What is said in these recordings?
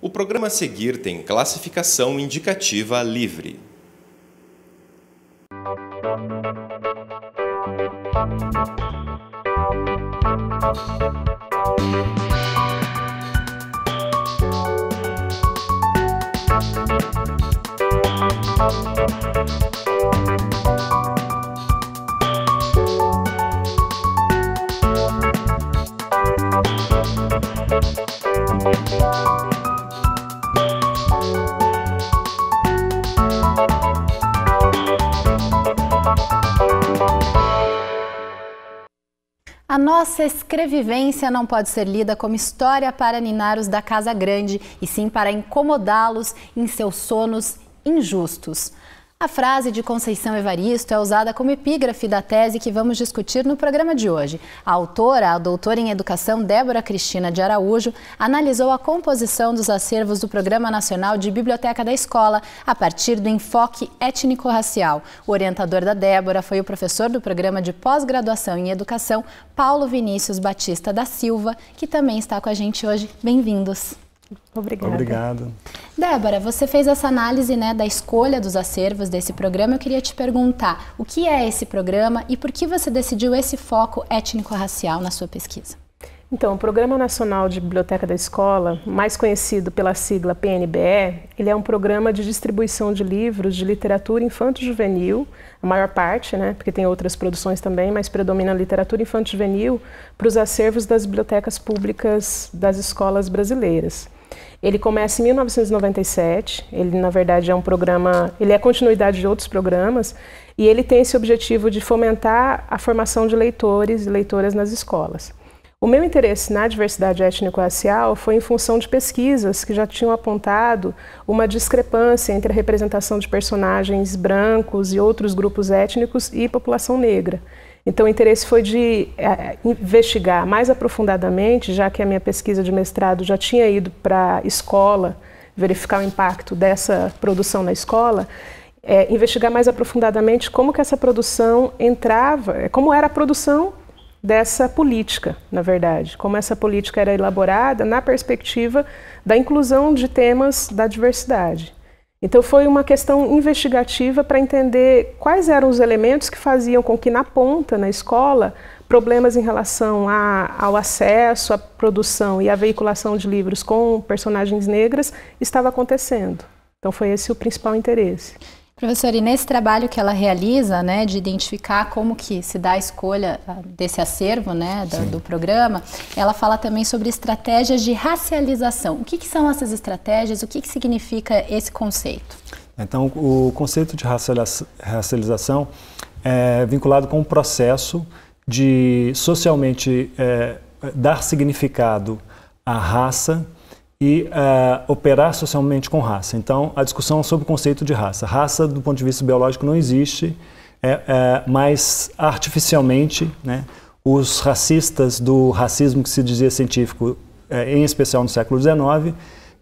O programa a seguir tem classificação indicativa livre. A nossa escrevivência não pode ser lida como história para ninar-os da casa grande, e sim para incomodá-los em seus sonos injustos. A frase de Conceição Evaristo é usada como epígrafe da tese que vamos discutir no programa de hoje. A autora, a doutora em educação Débora Cristina de Araújo, analisou a composição dos acervos do Programa Nacional de Biblioteca da Escola a partir do enfoque étnico-racial. O orientador da Débora foi o professor do Programa de Pós-Graduação em Educação, Paulo Vinícius Batista da Silva, que também está com a gente hoje. Bem-vindos. Obrigada. Obrigado. Débora, você fez essa análise, né, da escolha dos acervos desse programa. Eu queria te perguntar, o que é esse programa e por que você decidiu esse foco étnico-racial na sua pesquisa? Então, o Programa Nacional de Biblioteca da Escola, mais conhecido pela sigla PNBE, ele é um programa de distribuição de livros de literatura infanto-juvenil, a maior parte, né, porque tem outras produções também, mas predomina a literatura infanto-juvenil para os acervos das bibliotecas públicas das escolas brasileiras. Ele começa em 1997, ele na verdade é um programa, ele é a continuidade de outros programas e ele tem esse objetivo de fomentar a formação de leitores e leitoras nas escolas. O meu interesse na diversidade étnico-racial foi em função de pesquisas que já tinham apontado uma discrepância entre a representação de personagens brancos e outros grupos étnicos e população negra. Então o interesse foi de investigar mais aprofundadamente, já que a minha pesquisa de mestrado já tinha ido para a escola, verificar o impacto dessa produção na escola, investigar mais aprofundadamente como que essa produção entrava, como era a produção dessa política, na verdade, como essa política era elaborada na perspectiva da inclusão de temas da diversidade. Então foi uma questão investigativa para entender quais eram os elementos que faziam com que na ponta, na escola, problemas em relação ao acesso, à produção e à veiculação de livros com personagens negras estava acontecendo. Então foi esse o principal interesse. Professora, e nesse trabalho que ela realiza, né, de identificar como que se dá a escolha desse acervo, né, do programa, ela fala também sobre estratégias de racialização. O que são essas estratégias? O que significa esse conceito? Então, o conceito de racialização é vinculado com o processo de socialmente dar significado à raça e operar socialmente com raça. Então, a discussão sobre o conceito de raça. Raça, do ponto de vista biológico, não existe, mas artificialmente, né, os racistas do racismo que se dizia científico, em especial no século XIX,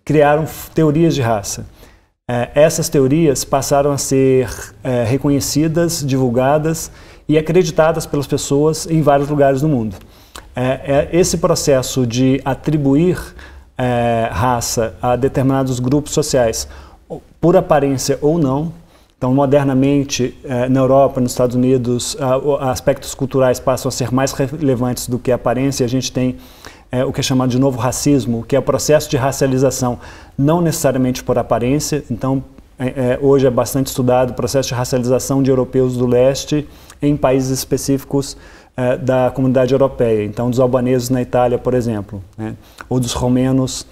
criaram teorias de raça. Essas teorias passaram a ser reconhecidas, divulgadas e acreditadas pelas pessoas em vários lugares do mundo. Esse processo de atribuir raça a determinados grupos sociais, por aparência ou não. Então, modernamente, na Europa, nos Estados Unidos, aspectos culturais passam a ser mais relevantes do que a aparência. A gente tem o que é chamado de novo racismo, que é o processo de racialização, não necessariamente por aparência. Então, hoje é bastante estudado o processo de racialização de europeus do leste em países específicos da comunidade europeia, então dos albaneses na Itália, por exemplo, né? Ou dos romenos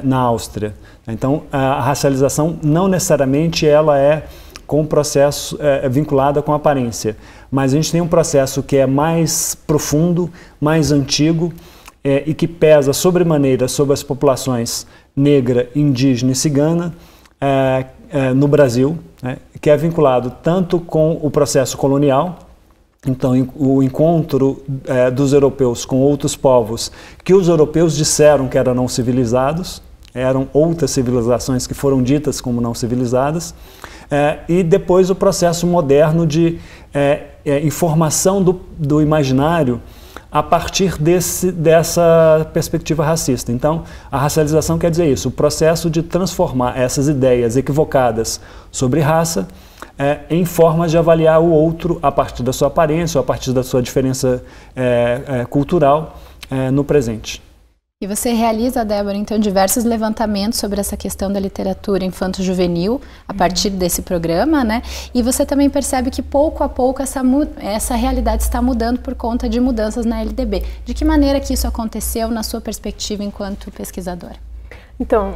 na Áustria. Então, a racialização não necessariamente ela é com o processo vinculada com a aparência, mas a gente tem um processo que é mais profundo, mais antigo e que pesa sobremaneira sobre as populações negra, indígena e cigana no Brasil, né? Que é vinculado tanto com o processo colonial. Então, o encontro dos europeus com outros povos que os europeus disseram que eram não civilizados, eram outras civilizações que foram ditas como não civilizadas, e depois o processo moderno de informação do imaginário a partir dessa perspectiva racista. Então, a racialização quer dizer isso, o processo de transformar essas ideias equivocadas sobre raça em formas de avaliar o outro a partir da sua aparência ou a partir da sua diferença cultural no presente. E você realiza, Débora, então, diversos levantamentos sobre essa questão da literatura infanto-juvenil a partir desse programa, né? E você também percebe que pouco a pouco essa realidade está mudando por conta de mudanças na LDB. De que maneira que isso aconteceu na sua perspectiva enquanto pesquisadora? Então,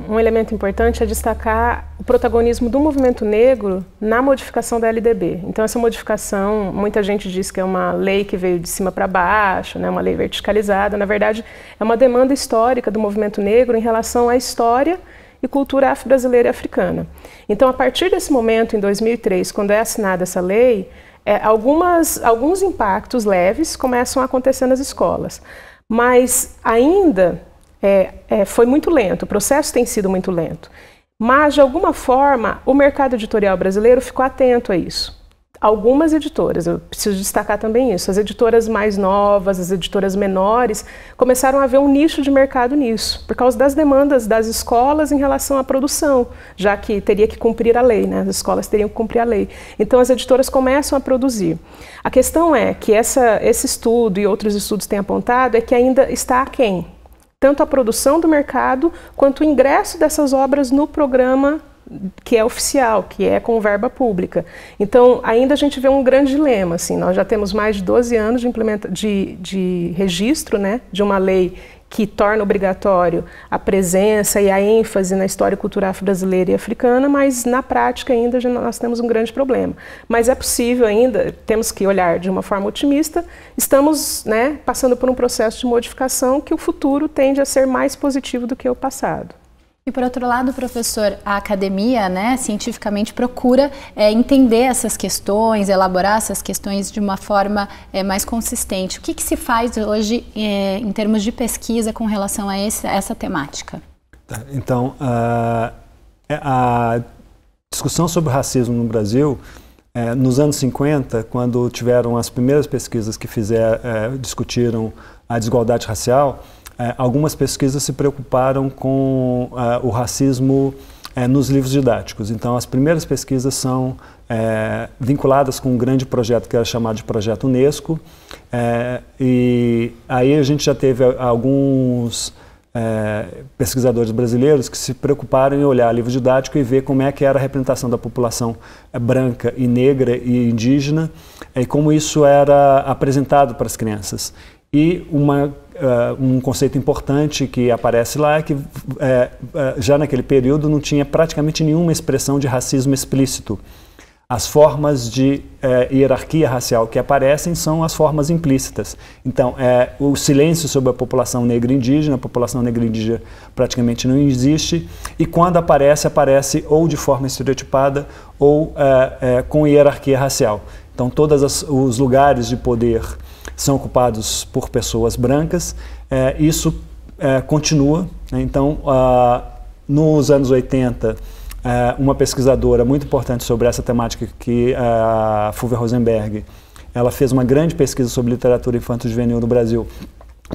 um elemento importante é destacar o protagonismo do movimento negro na modificação da LDB. Então, essa modificação, muita gente diz que é uma lei que veio de cima para baixo, né, uma lei verticalizada. Na verdade, é uma demanda histórica do movimento negro em relação à história e cultura afro-brasileira e africana. Então, a partir desse momento, em 2003, quando é assinada essa lei, alguns impactos leves começam a acontecer nas escolas. Mas ainda foi muito lento, o processo tem sido muito lento. Mas, de alguma forma, o mercado editorial brasileiro ficou atento a isso. Algumas editoras, eu preciso destacar também isso, as editoras mais novas, as editoras menores, começaram a ver um nicho de mercado nisso, por causa das demandas das escolas em relação à produção, já que teria que cumprir a lei, né? As escolas teriam que cumprir a lei. Então, as editoras começam a produzir. A questão é que esse estudo e outros estudos têm apontado é que ainda está aquém. Tanto a produção do mercado, quanto o ingresso dessas obras no programa que é oficial, que é com verba pública. Então, ainda a gente vê um grande dilema. Assim, nós já temos mais de 12 anos de registro, né, de uma lei que torna obrigatório a presença e a ênfase na história e cultura afro-brasileira e africana, mas na prática ainda nós temos um grande problema. Mas é possível ainda, temos que olhar de uma forma otimista, estamos, né, passando por um processo de modificação que o futuro tende a ser mais positivo do que o passado. E por outro lado, professor, a academia, né, cientificamente procura entender essas questões, elaborar essas questões de uma forma mais consistente. O que se faz hoje em termos de pesquisa com relação a essa temática? Então, a discussão sobre racismo no Brasil, nos anos 50, quando tiveram as primeiras pesquisas que discutiram a desigualdade racial, algumas pesquisas se preocuparam com o racismo nos livros didáticos. Então, as primeiras pesquisas são vinculadas com um grande projeto que era chamado de Projeto Unesco. E aí a gente já teve alguns pesquisadores brasileiros que se preocuparam em olhar livro didático e ver como é que era a representação da população branca e negra e indígena e como isso era apresentado para as crianças. E um conceito importante que aparece lá é que já naquele período não tinha praticamente nenhuma expressão de racismo explícito. As formas de hierarquia racial que aparecem são as formas implícitas. Então, o silêncio sobre a população negra e indígena, a população negra e indígena praticamente não existe, e quando aparece ou de forma estereotipada ou com hierarquia racial. Então, todos os lugares de poder são ocupados por pessoas brancas, isso continua, né? Então, nos anos 80, uma pesquisadora muito importante sobre essa temática, que a Fulvia Rosenberg, ela fez uma grande pesquisa sobre literatura infanto-juvenil no Brasil,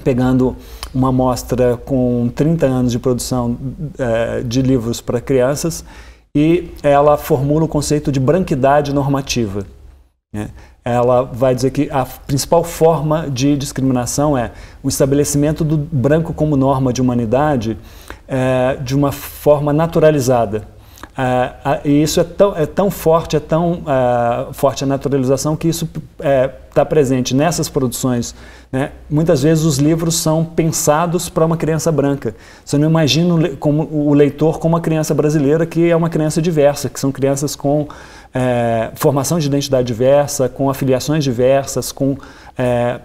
pegando uma amostra com 30 anos de produção de livros para crianças, e ela formula o conceito de branquidade normativa, né? Ela vai dizer que a principal forma de discriminação é o estabelecimento do branco como norma de humanidade de uma forma naturalizada. E isso é tão forte, forte a naturalização, que isso está presente nessas produções, né? Muitas vezes os livros são pensados para uma criança branca. Você não imagina o leitor como uma criança brasileira, que é uma criança diversa, que são crianças com formação de identidade diversa, com afiliações diversas, com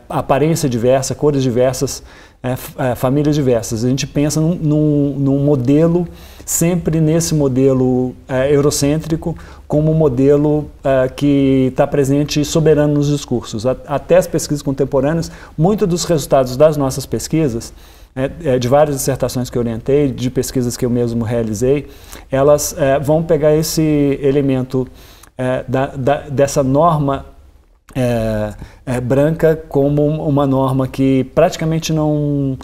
aparência diversa, cores diversas, famílias diversas. A gente pensa num modelo, sempre nesse modelo eurocêntrico, como um modelo que está presente e soberano nos discursos. Até as pesquisas contemporâneas, muitos dos resultados das nossas pesquisas, de várias dissertações que eu orientei, de pesquisas que eu mesmo realizei, elas vão pegar esse elemento dessa norma branca como uma norma que praticamente não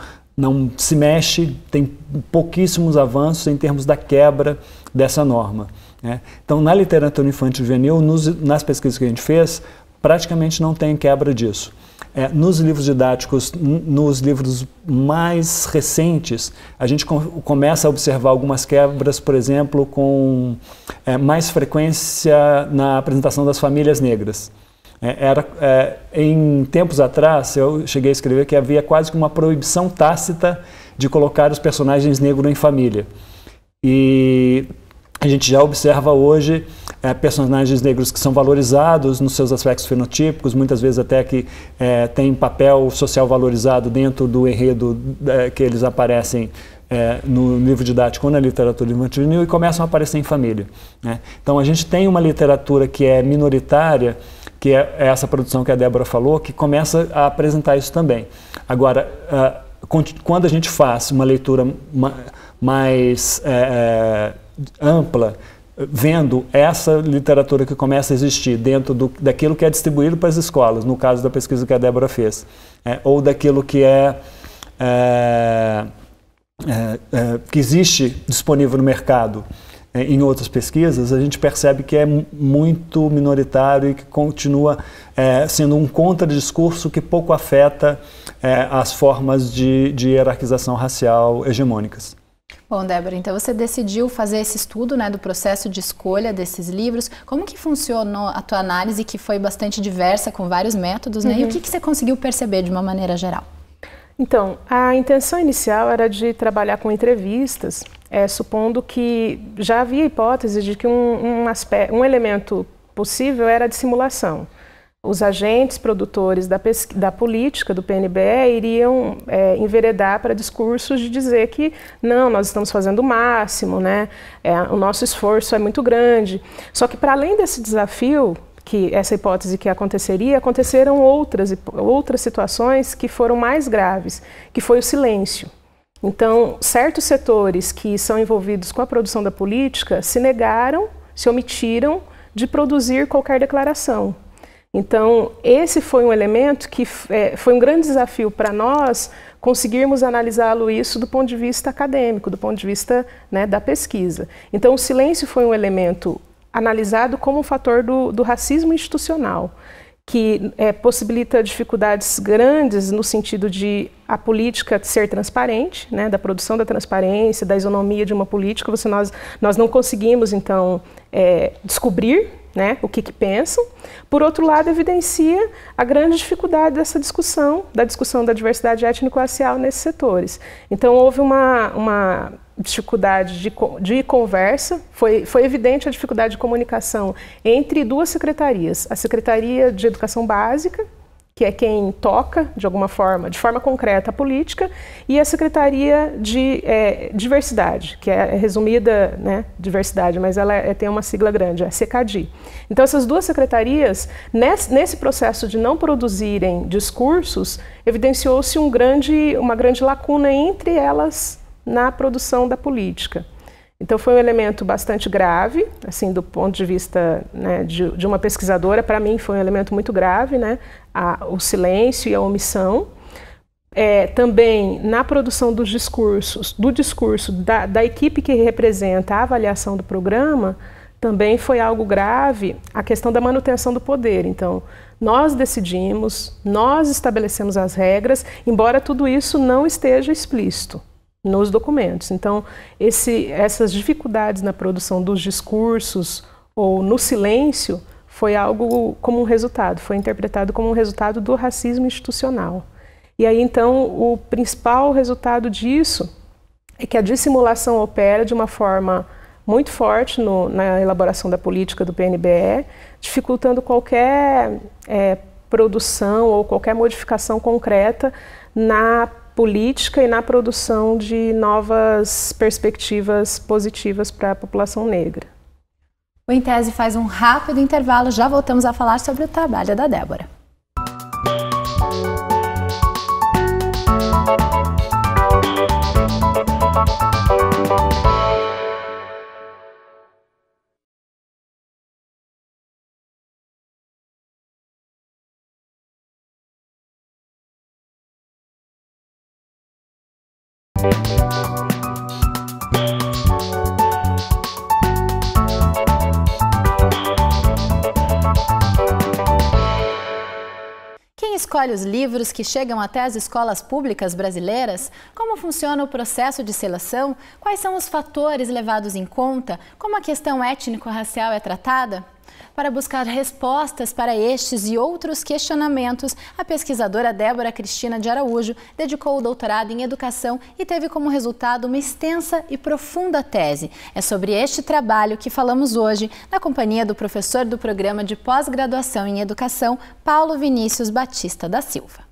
se mexe, tem pouquíssimos avanços em termos da quebra dessa norma, né? Então, na literatura infantil e juvenil, nas pesquisas que a gente fez, praticamente não tem quebra disso. Nos livros didáticos, nos livros mais recentes, a gente começa a observar algumas quebras, por exemplo, com mais frequência na apresentação das famílias negras. Em tempos atrás, eu cheguei a escrever que havia quase que uma proibição tácita de colocar os personagens negros em família. E a gente já observa hoje personagens negros que são valorizados nos seus aspectos fenotípicos, muitas vezes até que têm papel social valorizado dentro do enredo que eles aparecem no livro didático ou na literatura infantil e começam a aparecer em família, né? Então a gente tem uma literatura que é minoritária, que é essa produção que a Débora falou, que começa a apresentar isso também. Agora, quando a gente faz uma leitura mais ampla, vendo essa literatura que começa a existir dentro daquilo que é distribuído para as escolas, no caso da pesquisa que a Débora fez, ou daquilo que que existe disponível no mercado em outras pesquisas, a gente percebe que é muito minoritário e que continua sendo um contradiscurso que pouco afeta as formas de hierarquização racial hegemônicas. Bom, Débora, então você decidiu fazer esse estudo, né, do processo de escolha desses livros. Como que funcionou a tua análise, que foi bastante diversa, com vários métodos, né? E o que você conseguiu perceber de uma maneira geral? Então, a intenção inicial era de trabalhar com entrevistas, supondo que já havia hipótese de que um elemento possível era a dissimulação. Os agentes produtores da política do PNBE iriam enveredar para discursos de dizer que não, nós estamos fazendo o máximo, né? O nosso esforço é muito grande. Só que, para além desse desafio, que essa hipótese que aconteceram outras situações que foram mais graves, que foi o silêncio. Então, certos setores que são envolvidos com a produção da política se negaram, se omitiram de produzir qualquer declaração. Então, esse foi um elemento que foi um grande desafio para nós conseguirmos analisá-lo isso do ponto de vista acadêmico, do ponto de vista, né, da pesquisa. Então, o silêncio foi um elemento analisado como um fator do racismo institucional, que possibilita dificuldades grandes no sentido de a política ser transparente, né, da produção da transparência, da isonomia de uma política. Nós não conseguimos, então, descobrir, né, o que pensam. Por outro lado, evidencia a grande dificuldade dessa discussão, da diversidade étnico-racial nesses setores. Então, houve uma dificuldade de conversa, foi evidente a dificuldade de comunicação entre duas secretarias, a Secretaria de Educação Básica, que é quem toca, de alguma forma, de forma concreta, a política, e a Secretaria de Diversidade, que é resumida, né, diversidade, mas ela tem uma sigla grande, é SECADI. Então, essas duas secretarias, nesse processo de não produzirem discursos, evidenciou-se uma grande lacuna entre elas na produção da política. Então, foi um elemento bastante grave, assim, do ponto de vista, né, de uma pesquisadora. Para mim, foi um elemento muito grave, né, o silêncio e a omissão. Também na produção dos discursos, da equipe que representa a avaliação do programa, também foi algo grave a questão da manutenção do poder. Então, nós decidimos, nós estabelecemos as regras, embora tudo isso não esteja explícito nos documentos. Então, essas dificuldades na produção dos discursos ou no silêncio foi algo como um resultado, foi interpretado como um resultado do racismo institucional. E aí, então, o principal resultado disso é que a dissimulação opera de uma forma muito forte na elaboração da política do PNBE, dificultando qualquer produção ou qualquer modificação concreta na política e na produção de novas perspectivas positivas para a população negra. O Em Tese faz um rápido intervalo, já voltamos a falar sobre o trabalho da Débora. Quem escolhe os livros que chegam até as escolas públicas brasileiras? Como funciona o processo de seleção? Quais são os fatores levados em conta? Como a questão étnico-racial é tratada? Para buscar respostas para estes e outros questionamentos, a pesquisadora Débora Cristina de Araújo dedicou o doutorado em educação e teve como resultado uma extensa e profunda tese. É sobre este trabalho que falamos hoje, na companhia do professor do programa de pós-graduação em educação, Paulo Vinícius Batista da Silva.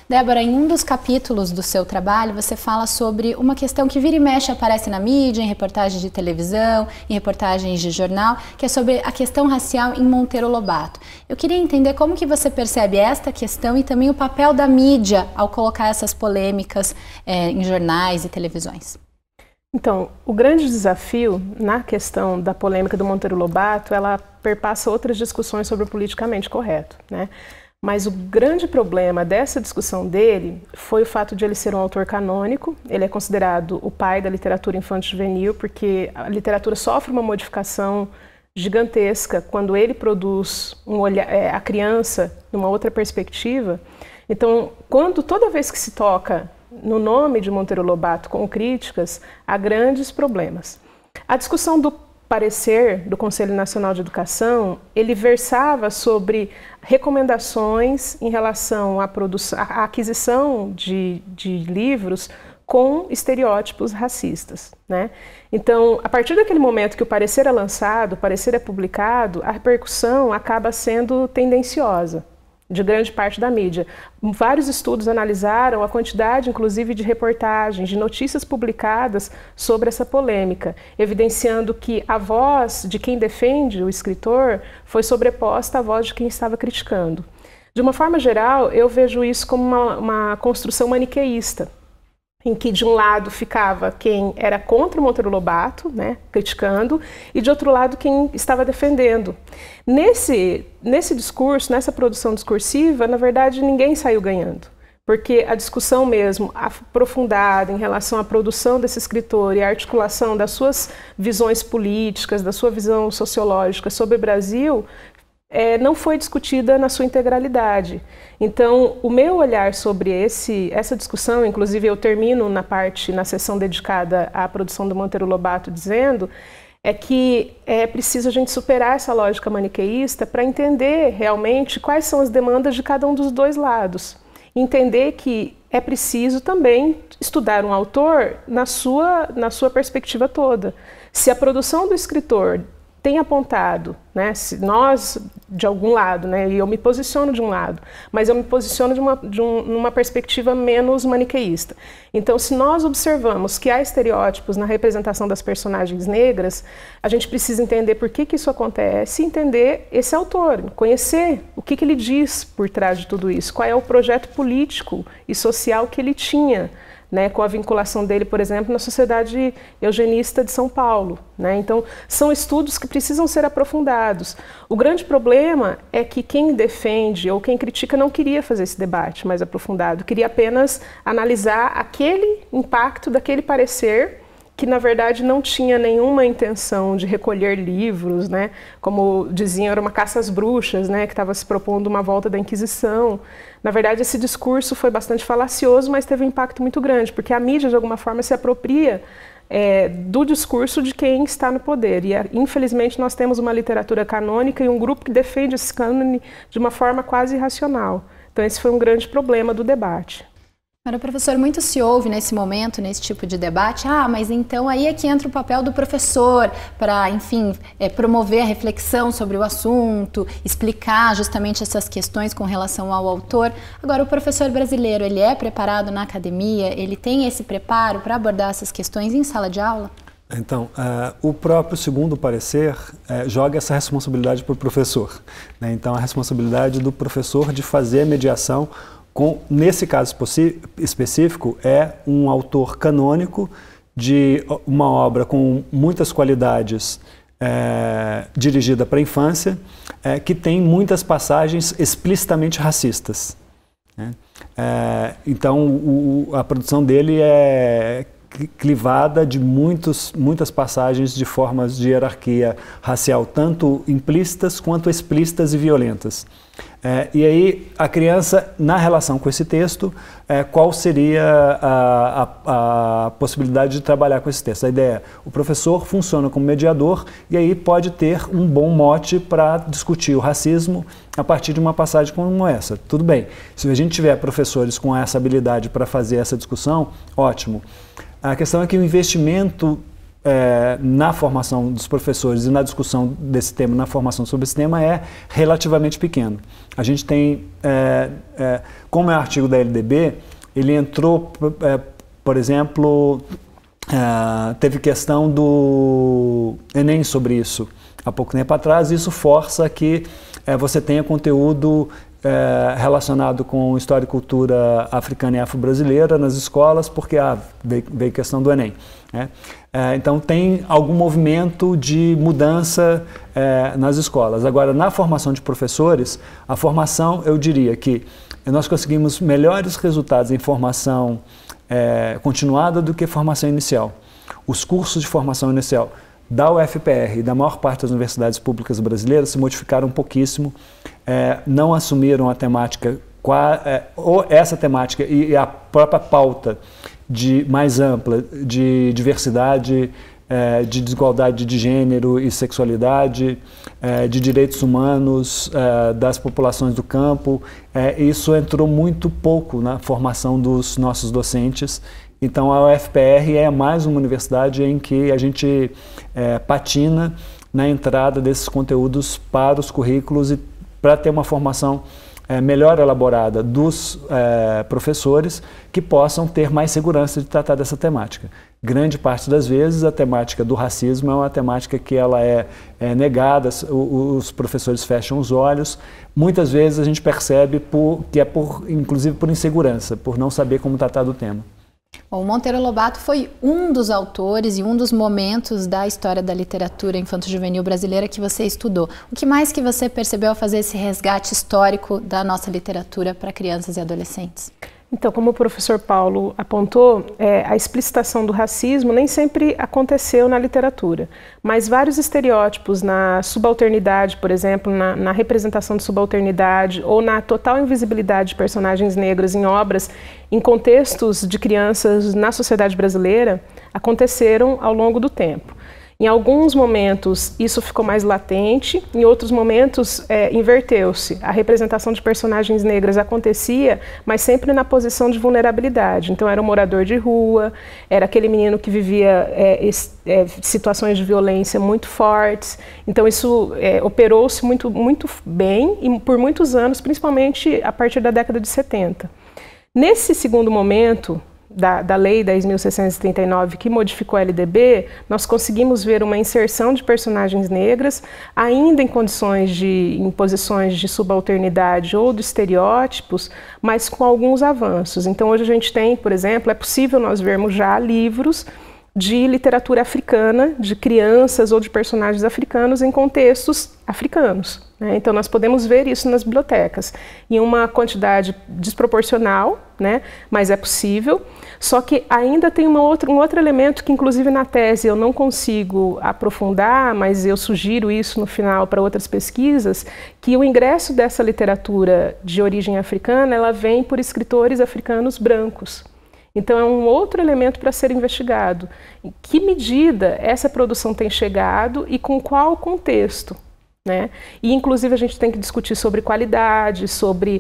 Débora, em um dos capítulos do seu trabalho, você fala sobre uma questão que vira e mexe aparece na mídia, em reportagens de televisão, em reportagens de jornal, que é sobre a questão racial em Monteiro Lobato. Eu queria entender como que você percebe esta questão e também o papel da mídia ao colocar essas polêmicas em jornais e televisões. Então, o grande desafio na questão da polêmica do Monteiro Lobato, ela perpassa outras discussões sobre o politicamente correto, né? Mas o grande problema dessa discussão dele foi o fato de ele ser um autor canônico. Ele é considerado o pai da literatura infanto-juvenil, porque a literatura sofre uma modificação gigantesca quando ele produz a criança numa outra perspectiva. Então, toda vez que se toca no nome de Monteiro Lobato com críticas, há grandes problemas. A discussão do parecer do Conselho Nacional de Educação, ele versava sobre recomendações em relação à aquisição de livros com estereótipos racistas, né? Então, a partir daquele momento que o parecer é lançado, o parecer é publicado, a repercussão acaba sendo tendenciosa de grande parte da mídia. Vários estudos analisaram a quantidade, inclusive, de reportagens, de notícias publicadas sobre essa polêmica, evidenciando que a voz de quem defende o escritor foi sobreposta à voz de quem estava criticando. De uma forma geral, eu vejo isso como uma construção maniqueísta, em que de um lado ficava quem era contra o Monteiro Lobato, né, criticando, e de outro lado quem estava defendendo. Nesse discurso, nessa produção discursiva, na verdade ninguém saiu ganhando, porque a discussão mesmo aprofundada em relação à produção desse escritor e a articulação das suas visões políticas, da sua visão sociológica sobre o Brasil, não foi discutida na sua integralidade. Então, o meu olhar sobre essa discussão, inclusive eu termino na sessão dedicada à produção do Monteiro Lobato dizendo, é que é preciso a gente superar essa lógica maniqueísta para entender realmente quais são as demandas de cada um dos dois lados. Entender que é preciso também estudar um autor na sua perspectiva toda. Se a produção do escritor tem apontado, né, se nós, de algum lado, né, e eu me posiciono de um lado, mas eu me posiciono numa perspectiva menos maniqueísta. Então, se nós observamos que há estereótipos na representação das personagens negras, a gente precisa entender por que isso acontece e entender esse autor, conhecer o que ele diz por trás de tudo isso, qual é o projeto político e social que ele tinha, né, com a vinculação dele, por exemplo, na Sociedade Eugenista de São Paulo, né? Então, são estudos que precisam ser aprofundados. O grande problema é que quem defende ou quem critica não queria fazer esse debate mais aprofundado, queria apenas analisar aquele impacto daquele parecer que, na verdade, não tinha nenhuma intenção de recolher livros, né? Como diziam, era uma caça às bruxas, né? Que estava se propondo uma volta da Inquisição. Na verdade, esse discurso foi bastante falacioso, mas teve um impacto muito grande, porque a mídia, de alguma forma, se apropria do discurso de quem está no poder. E, infelizmente, nós temos uma literatura canônica e um grupo que defende esse cânone de uma forma quase irracional. Então, esse foi um grande problema do debate. Agora, professor, muito se ouve nesse momento, nesse tipo de debate, mas então aí é que entra o papel do professor para, enfim, promover a reflexão sobre o assunto, explicar justamente essas questões com relação ao autor. Agora, o professor brasileiro, ele é preparado na academia? Ele tem esse preparo para abordar essas questões em sala de aula? Então, o próprio segundo parecer joga essa responsabilidade para o professor, né? Então, a responsabilidade do professor de fazer a mediação nesse caso específico, é um autor canônico de uma obra com muitas qualidades dirigida para a infância, que tem muitas passagens explicitamente racistas, né? Então, a produção dele clivada de muitas passagens de formas de hierarquia racial, tanto implícitas quanto explícitas e violentas. E aí, a criança, na relação com esse texto, qual seria a possibilidade de trabalhar com esse texto? A ideia é, o professor funciona como mediador e aí pode ter um bom mote para discutir o racismo a partir de uma passagem como essa. Tudo bem, se a gente tiver professores com essa habilidade para fazer essa discussão, ótimo. A questão é que o investimento na formação dos professores e na discussão desse tema, na formação sobre esse tema, é relativamente pequeno. A gente tem, como é artigo da LDB, ele entrou, por exemplo, teve questão do Enem sobre isso há pouco tempo atrás, e isso força que você tenha conteúdo relacionado com história e cultura africana e afro-brasileira nas escolas, porque veio questão do Enem. Então tem algum movimento de mudança nas escolas. Agora, na formação de professores, a formação, eu diria que nós conseguimos melhores resultados em formação continuada do que formação inicial. Os cursos de formação inicial da UFPR e da maior parte das universidades públicas brasileiras se modificaram pouquíssimo, não assumiram a temática, ou essa temática e a própria pauta mais ampla de diversidade, de desigualdade de gênero e sexualidade, de direitos humanos, das populações do campo. Isso entrou muito pouco na formação dos nossos docentes. Então a UFPR é mais uma universidade em que a gente patina na entrada desses conteúdos para os currículos e para ter uma formação melhor elaborada dos professores que possam ter mais segurança de tratar dessa temática. Grande parte das vezes a temática do racismo é uma temática que ela é negada, os professores fecham os olhos. Muitas vezes a gente percebe que inclusive por insegurança, por não saber como tratar do tema. O Monteiro Lobato foi um dos autores e um dos momentos da história da literatura infanto-juvenil brasileira que você estudou. O que mais que você percebeu ao fazer esse resgate histórico da nossa literatura para crianças e adolescentes? Então, como o professor Paulo apontou, a explicitação do racismo nem sempre aconteceu na literatura, mas vários estereótipos na subalternidade, por exemplo, na representação de subalternidade ou na total invisibilidade de personagens negros em obras, em contextos de crianças na sociedade brasileira, aconteceram ao longo do tempo. Em alguns momentos isso ficou mais latente, em outros momentos inverteu-se. A representação de personagens negras acontecia, mas sempre na posição de vulnerabilidade. Então era um morador de rua, era aquele menino que vivia situações de violência muito fortes. Então isso operou-se muito bem e por muitos anos, principalmente a partir da década de 70. Nesse segundo momento da Lei 10.639, que modificou a LDB, nós conseguimos ver uma inserção de personagens negras, ainda em posições de subalternidade ou de estereótipos, mas com alguns avanços. Então hoje a gente tem, por exemplo, é possível nós vermos já livros de literatura africana, de crianças ou de personagens africanos em contextos africanos. Então nós podemos ver isso nas bibliotecas, em uma quantidade desproporcional, mas é possível. Só que ainda tem um outro elemento que inclusive na tese eu não consigo aprofundar, mas eu sugiro isso no final para outras pesquisas, que o ingresso dessa literatura de origem africana, ela vem por escritores africanos brancos. Então é um outro elemento para ser investigado. Em que medida essa produção tem chegado e com qual contexto? E inclusive a gente tem que discutir sobre qualidade, sobre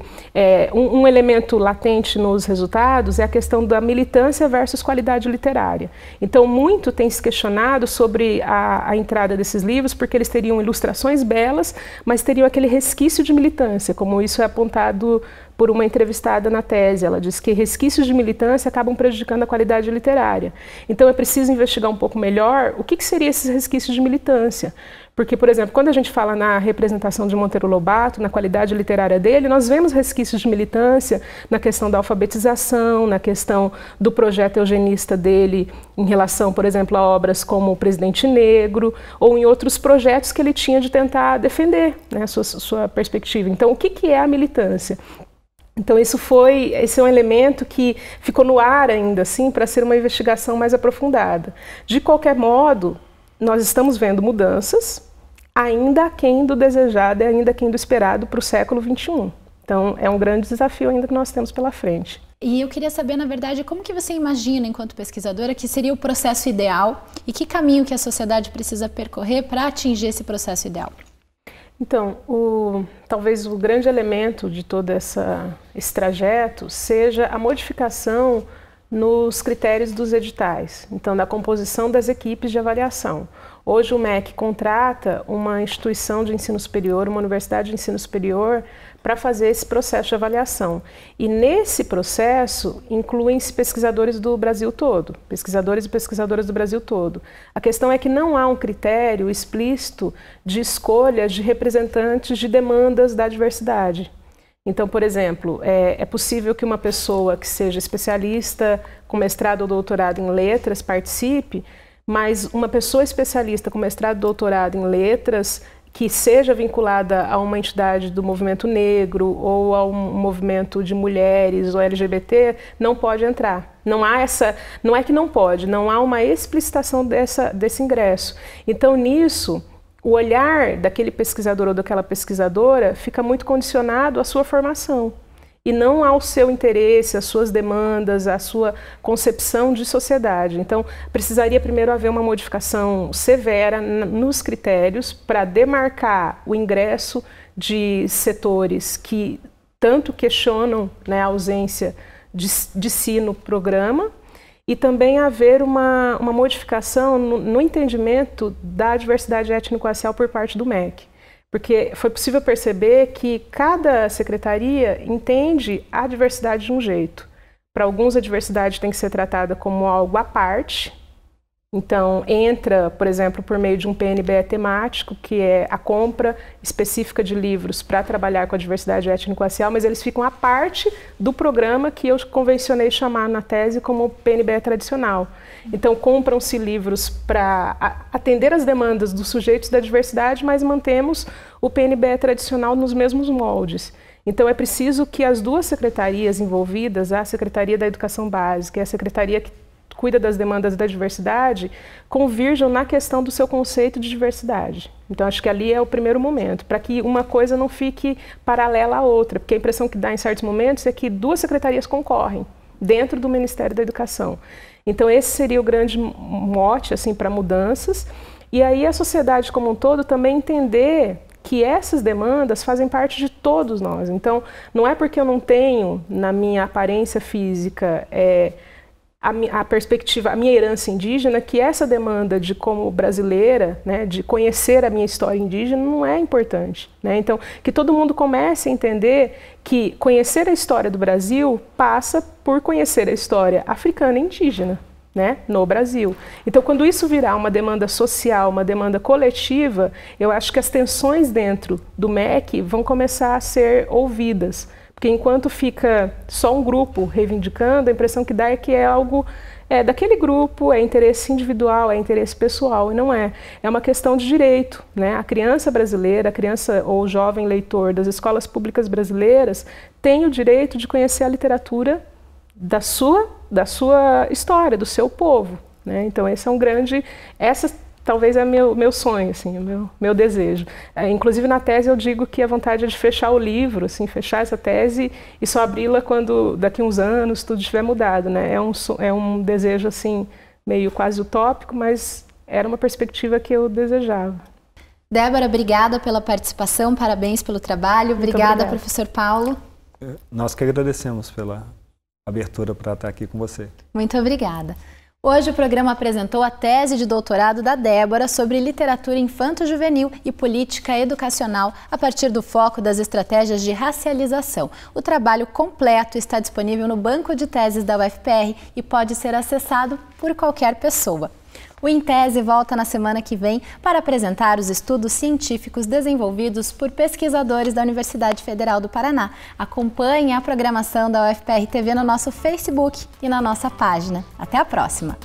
um elemento latente nos resultados é a questão da militância versus qualidade literária. Então muito tem se questionado sobre a entrada desses livros, porque eles teriam ilustrações belas, mas teriam aquele resquício de militância, como isso é apontado por uma entrevistada na tese. Ela diz que resquícios de militância acabam prejudicando a qualidade literária. Então é preciso investigar um pouco melhor o que seriam esses resquícios de militância. Porque, por exemplo, quando a gente fala na representação de Monteiro Lobato, na qualidade literária dele, nós vemos resquícios de militância na questão da alfabetização, na questão do projeto eugenista dele em relação, por exemplo, a obras como O Presidente Negro, ou em outros projetos que ele tinha de tentar defender a sua perspectiva. Então, o que é a militância? Então esse é um elemento que ficou no ar ainda assim para ser uma investigação mais aprofundada. De qualquer modo, nós estamos vendo mudanças, ainda aquém do desejado e ainda aquém do esperado para o século XXI. Então é um grande desafio ainda que nós temos pela frente. E eu queria saber, na verdade, como que você imagina, enquanto pesquisadora, que seria o processo ideal e que caminho que a sociedade precisa percorrer para atingir esse processo ideal? Então, talvez o grande elemento de todo esse trajeto seja a modificação nos critérios dos editais, então da composição das equipes de avaliação. Hoje o MEC contrata uma instituição de ensino superior, uma universidade de ensino superior, para fazer esse processo de avaliação. E nesse processo incluem-se pesquisadores do Brasil todo, pesquisadores e pesquisadoras do Brasil todo. A questão é que não há um critério explícito de escolha de representantes de demandas da diversidade. Então, por exemplo, é possível que uma pessoa que seja especialista com mestrado ou doutorado em letras participe, mas uma pessoa especialista com mestrado ou doutorado em letras que seja vinculada a uma entidade do movimento negro ou a um movimento de mulheres ou LGBT não pode entrar. Não é que não pode, não há uma explicitação desse ingresso. Então, nisso, o olhar daquele pesquisador ou daquela pesquisadora fica muito condicionado à sua formação e não ao seu interesse, às suas demandas, à sua concepção de sociedade. Então, precisaria primeiro haver uma modificação severa nos critérios para demarcar o ingresso de setores que tanto questionam, né, a ausência de si no programa, e também haver uma modificação no entendimento da diversidade étnico-racial por parte do MEC. Porque foi possível perceber que cada secretaria entende a diversidade de um jeito. Para alguns, a diversidade tem que ser tratada como algo à parte. Então, entra, por exemplo, por meio de um PNBE temático, que é a compra específica de livros para trabalhar com a diversidade étnico-racial, mas eles ficam à parte do programa que eu convencionei chamar na tese como PNBE tradicional. Então, compram-se livros para atender às demandas dos sujeitos da diversidade, mas mantemos o PNBE tradicional nos mesmos moldes. Então, é preciso que as duas secretarias envolvidas, a Secretaria da Educação Básica e a Secretaria que cuida das demandas da diversidade, convirjam na questão do seu conceito de diversidade. Então, acho que ali é o primeiro momento, para que uma coisa não fique paralela à outra, porque a impressão que dá em certos momentos é que duas secretarias concorrem dentro do Ministério da Educação. Então, esse seria o grande mote assim, para mudanças. E aí a sociedade como um todo também entender que essas demandas fazem parte de todos nós. Então, não é porque eu não tenho, na minha aparência física, a perspectiva, a minha herança indígena, que essa demanda de como brasileira, né, de conhecer a minha história indígena não é importante, né? Então, que todo mundo comece a entender que conhecer a história do Brasil passa por conhecer a história africana e indígena, né, no Brasil. Então, quando isso virar uma demanda social, uma demanda coletiva, eu acho que as tensões dentro do MEC vão começar a ser ouvidas. Porque enquanto fica só um grupo reivindicando, a impressão que dá é que é algo daquele grupo, é interesse individual, é interesse pessoal, e não é. É uma questão de direito, né? A criança brasileira, a criança ou jovem leitor das escolas públicas brasileiras tem o direito de conhecer a literatura da sua história, do seu povo, né? Então esse é um grande... Talvez é meu sonho, assim, meu desejo. Inclusive na tese eu digo que a vontade é de fechar o livro, assim, fechar essa tese e só abri-la quando daqui uns anos tudo estiver mudado, né? É um desejo assim meio quase utópico, mas era uma perspectiva que eu desejava. Débora, obrigada pela participação, parabéns pelo trabalho. Obrigada, professor Paulo. Nós que agradecemos pela abertura para estar aqui com você. Muito obrigada. Hoje o programa apresentou a tese de doutorado da Débora sobre literatura infanto-juvenil e política educacional a partir do foco das estratégias de racialização. O trabalho completo está disponível no banco de teses da UFPR e pode ser acessado por qualquer pessoa. O Em Tese volta na semana que vem para apresentar os estudos científicos desenvolvidos por pesquisadores da Universidade Federal do Paraná. Acompanhe a programação da UFPR TV no nosso Facebook e na nossa página. Até a próxima!